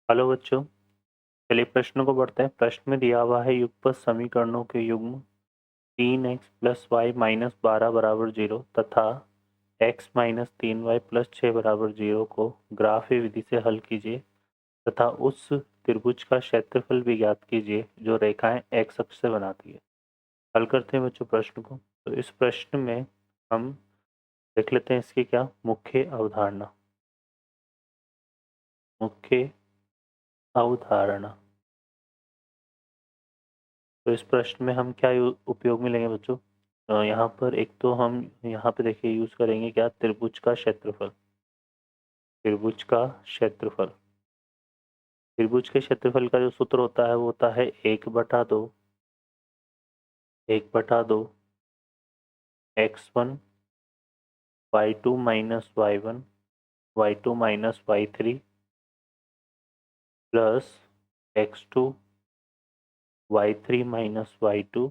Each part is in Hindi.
हेलो बच्चों, चलिए प्रश्न को पढ़ते हैं। प्रश्न में दिया हुआ है युगपत समीकरणों के युग्म 3x प्लस वाई माइनस 12 बराबर 0 तथा x माइनस 3y प्लस 6 बराबर 0 को ग्राफीय विधि से हल कीजिए तथा उस त्रिभुज का क्षेत्रफल भी ज्ञात कीजिए जो रेखाएं x अक्ष से बनाती है। हल करते हैं बच्चों प्रश्न को। तो इस प्रश्न में हम देख लेते हैं इसकी क्या मुख्य अवधारणा। मुख्य अवधारणा तो इस प्रश्न में हम क्या उपयोग में लेंगे बच्चों। यहाँ पर एक तो हम यहाँ पे देखिए यूज करेंगे क्या, त्रिभुज का क्षेत्रफल। त्रिभुज का क्षेत्रफल, त्रिभुज के क्षेत्रफल का जो सूत्र होता है वो होता है 1/2 x1 y2 minus y1 y2 minus y3 plus x2 y3 minus y2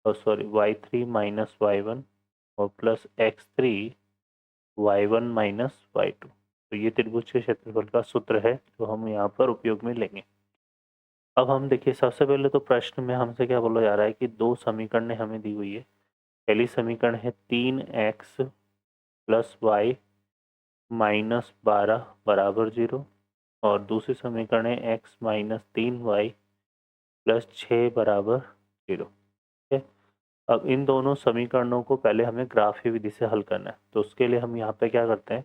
और सॉरी y3 माइनस y1 और plus x3 y1 minus y2। तो ये त्रिभुज के क्षेत्रफल का सूत्र है जो हम यहाँ पर उपयोग में लेंगे। अब हम देखिए सबसे पहले तो प्रश्न में हमसे क्या बोला जा रहा है कि दो समीकरण हमें दी हुई है। पहली समीकरण है 3x प्लस वाई माइनस 12 बराबर 0 और दूसरी समीकरण है x माइनस 3y प्लस 6 बराबर 0। ठीक है, अब इन दोनों समीकरणों को पहले हमें ग्राफीय विधि से हल करना है। तो उसके लिए हम यहाँ पे क्या करते हैं,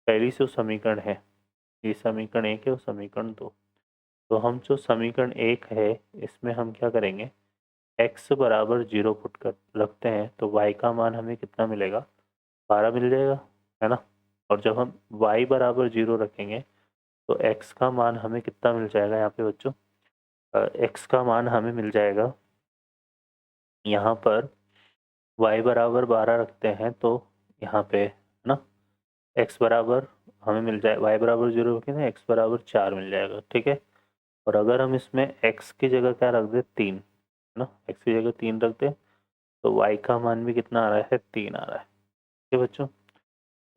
पहली जो समीकरण है, ये समीकरण 1 है और समीकरण 2। तो हम जो समीकरण 1 है इसमें हम क्या करेंगे, x बराबर 0 पुट कर रखते हैं तो y का मान हमें कितना मिलेगा, 12 मिल जाएगा, है ना। और जब हम y बराबर 0 रखेंगे तो x का मान हमें कितना मिल जाएगा यहाँ पे बच्चों, x का मान हमें मिल जाएगा यहाँ पर y बराबर 12 रखते हैं तो यहाँ पे है ना, x बराबर हमें मिल जाए, y बराबर 0 रखेंगे x बराबर 4 मिल जाएगा। ठीक है, और अगर हम इसमें x की जगह क्या रख दे, 3, है ना, x की जगह 3 रख दे तो y का मान भी कितना आ रहा है, 3 आ रहा है। ठीक है बच्चों,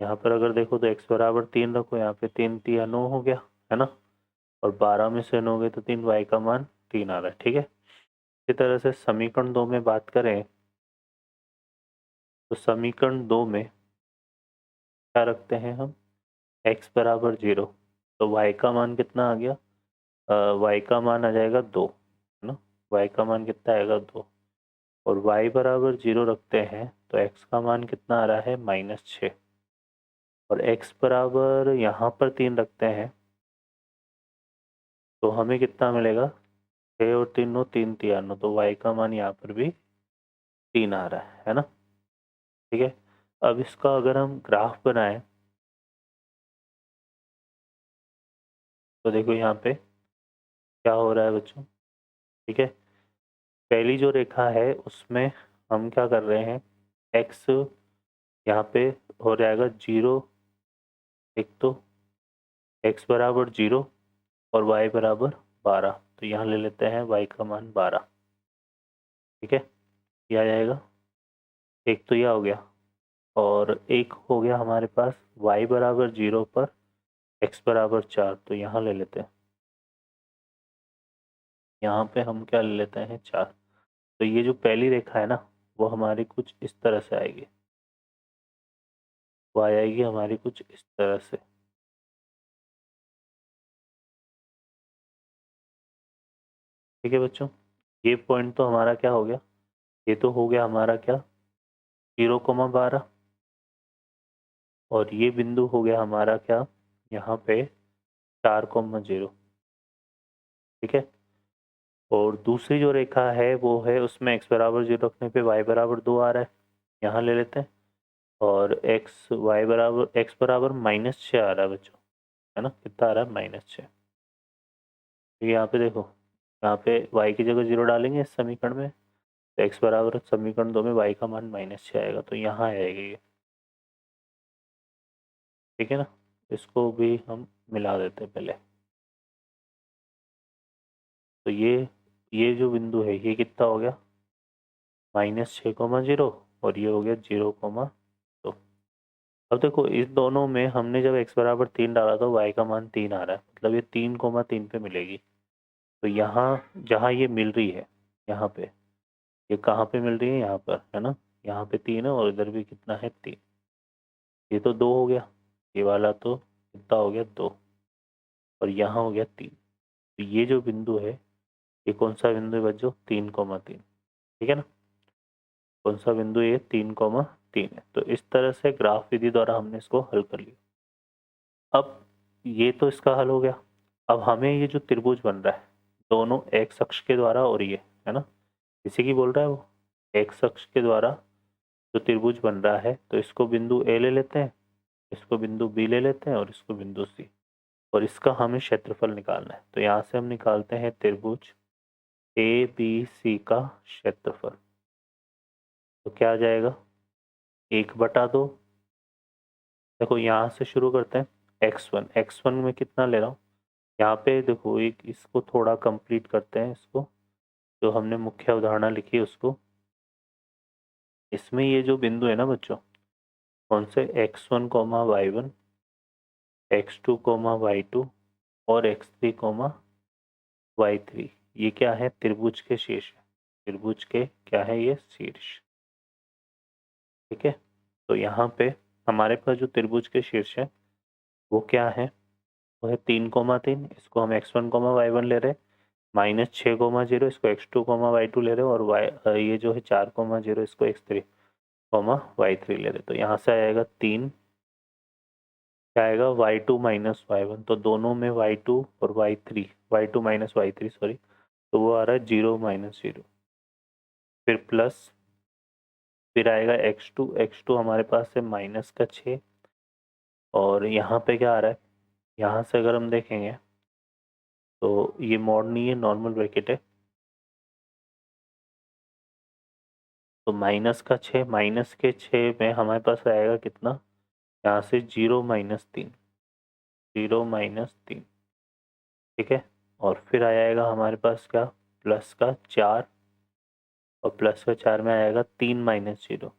यहाँ पर अगर देखो तो x बराबर 3 रखो, यहाँ पे 3 3 9 हो गया, है ना, और 12 में से 9 गए तो 3, y का मान 3 आ रहा है। ठीक है, इसी तरह से समीकरण 2 में बात करें तो समीकरण 2 में क्या रखते हैं हम, x बराबर 0 तो y का मान कितना आ गया, y का मान आ जाएगा 2, है ना, y का मान कितना आएगा 2 और y बराबर 0 रखते हैं तो x का मान कितना आ रहा है, -6 और x बराबर यहाँ पर 3 रखते हैं तो हमें कितना मिलेगा, 6 और 3 9, 3 3 9, तो y का मान यहाँ पर भी 3 आ रहा है ना। ठीक है, अब इसका अगर हम ग्राफ बनाएं तो देखो यहाँ पे क्या हो रहा है बच्चों। ठीक है, पहली जो रेखा है उसमें हम क्या कर रहे हैं, x यहाँ पे हो जाएगा 0, एक तो x बराबर 0 और y बराबर 12, तो यहाँ ले लेते हैं y का मान 12। ठीक है, ये आ जाएगा, एक तो यह हो गया और एक हो गया हमारे पास y बराबर 0 पर x बराबर 4, तो यहाँ ले लेते हैं, यहाँ पे हम क्या ले लेते हैं 4। तो ये जो पहली रेखा है ना वो हमारी कुछ इस तरह से आएगी, वो आ जाएगी हमारी कुछ इस तरह से। ठीक है बच्चों, ये पॉइंट तो हमारा क्या हो गया, ये तो हो गया हमारा क्या, 0,12 और ये बिंदु हो गया हमारा क्या, यहाँ पे 4,0। ठीक है, और दूसरी जो रेखा है वो है उसमें x बराबर 0 रखने पे y बराबर 2 आ रहा है, यहाँ ले लेते हैं, और x बराबर -6 आ रहा है बच्चों, है ना, कितना आ रहा है, -6। तो यहाँ पे देखो, यहाँ पे y की जगह 0 डालेंगे इस समीकरण में तो x बराबर समीकरण 2 में y का मान -6 आएगा, तो यहाँ आएगा ये। ठीक है ना, इसको भी हम मिला देते हैं पहले। तो ये जो बिंदु है ये कितना हो गया, -6,0 और ये हो गया 0,2। अब देखो इस दोनों में हमने जब x बराबर 3 डाला तो y का मान 3 आ रहा है, मतलब ये 3,3 पे मिलेगी। तो यहाँ जहाँ ये मिल रही है, यहाँ पे ये कहाँ पे मिल रही है, यहाँ पर है ना, यहाँ पे 3 है और इधर भी कितना है 3, ये तो 2 हो गया, ये वाला तो कितना हो गया 2, और यहाँ हो गया 3। तो ये जो बिंदु है ये कौन सा बिंदु है बच्चों, 3,3, ठीक है ना। कौन सा बिंदु ये 3,3 है। तो इस तरह से ग्राफ विधि द्वारा हमने इसको हल कर लिया। अब ये तो इसका हल हो गया। अब हमें ये जो त्रिभुज बन रहा है दोनों एक्स अक्ष के द्वारा, और ये है ना, इसी की बोल रहा है वो, एक्स अक्ष के द्वारा जो त्रिभुज बन रहा है, तो इसको बिंदु ए ले लेते हैं, इसको बिंदु बी ले लेते हैं और इसको बिंदु सी, और इसका हमें क्षेत्रफल निकालना है। तो यहाँ से हम निकालते हैं त्रिभुज ए बी सी का क्षेत्रफल। तो क्या आ जाएगा, 1/2। देखो यहाँ से शुरू करते हैं, x1 में कितना ले रहा हूँ, यहाँ पे देखो एक इसको थोड़ा कंप्लीट करते हैं, इसको जो हमने मुख्य उदाहरण लिखी उसको। इसमें ये जो बिंदु है ना बच्चों, कौन से, x1 y1, x2 y2 और x3 y3, ये क्या है, त्रिभुज के शीर्ष है, त्रिभुज के क्या है ये शीर्ष, ठीक है। तो यहाँ पे हमारे पास जो त्रिभुज के शीर्ष है वो क्या है, वो है 3,3, इसको हम x1 y1 ले रहे हैं, -6,0 इसको x2 y2 ले रहे हो, और y ये जो है 4,0 इसको x3 y3 ले रहे। तो यहाँ से आएगा 3, क्या आएगा y2 y1, तो दोनों में y2 और y3, y2 y3 सॉरी, तो वो आ रहा है 0 -0, फिर प्लस, फिर आएगा x2 हमारे पास है -6, और यहाँ पे क्या आ रहा है, यहाँ से अगर हम देखेंगे तो ये मॉड नहीं है, नॉर्मल ब्रैकेट है, तो -6, -6 में हमारे पास आएगा कितना, यहाँ से 0 -3, 0 -3, ठीक है। और फिर आएगा हमारे पास क्या, +4, और +4 में आएगा 3 -0,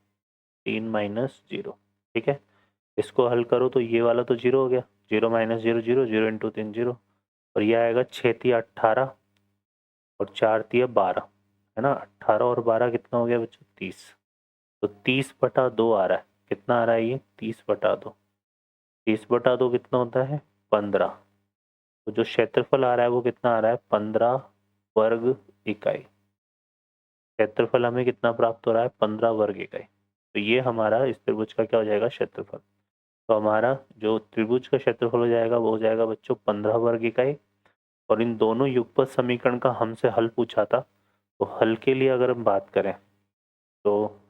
3 -0, ठीक है। इसको हल करो तो ये वाला तो 0 हो गया, 0 -0 0, 0 × 3 0, और ये आएगा 6 × 18 और 4 × 12, है ना, 18 और 12 कितना हो गया बच्चों, 30। तो 30/2 आ रहा है, कितना आ रहा है ये, 30/2, 30/2 कितना होता है, 15। तो जो क्षेत्रफल आ रहा है वो कितना आ रहा है, 15 वर्ग इकाई। क्षेत्रफल हमें कितना प्राप्त हो रहा है, 15 वर्ग इकाई। तो ये हमारा इस त्रिभुज का क्या हो जाएगा, क्षेत्रफल। तो हमारा जो त्रिभुज का क्षेत्रफल हो जाएगा वो हो जाएगा बच्चों 15 वर्ग इकाई। और इन दोनों युगपत समीकरण का हमसे हल पूछा था, तो हल के लिए अगर हम बात करें तो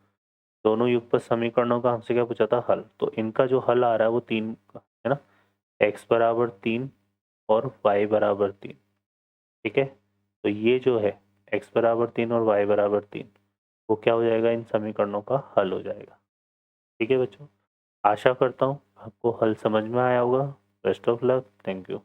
दोनों युगपत समीकरणों का हमसे क्या पूछा था, हल। तो इनका जो हल आ रहा है वो 3 है ना, x बराबर 3 और y बराबर 3, ठीक है। तो ये जो है x बराबर 3 और y बराबर 3, वो क्या हो जाएगा, इन समीकरणों का हल हो जाएगा, ठीक है बच्चों। आशा करता हूँ आपको हल समझ में आया होगा। Best of luck, thank you.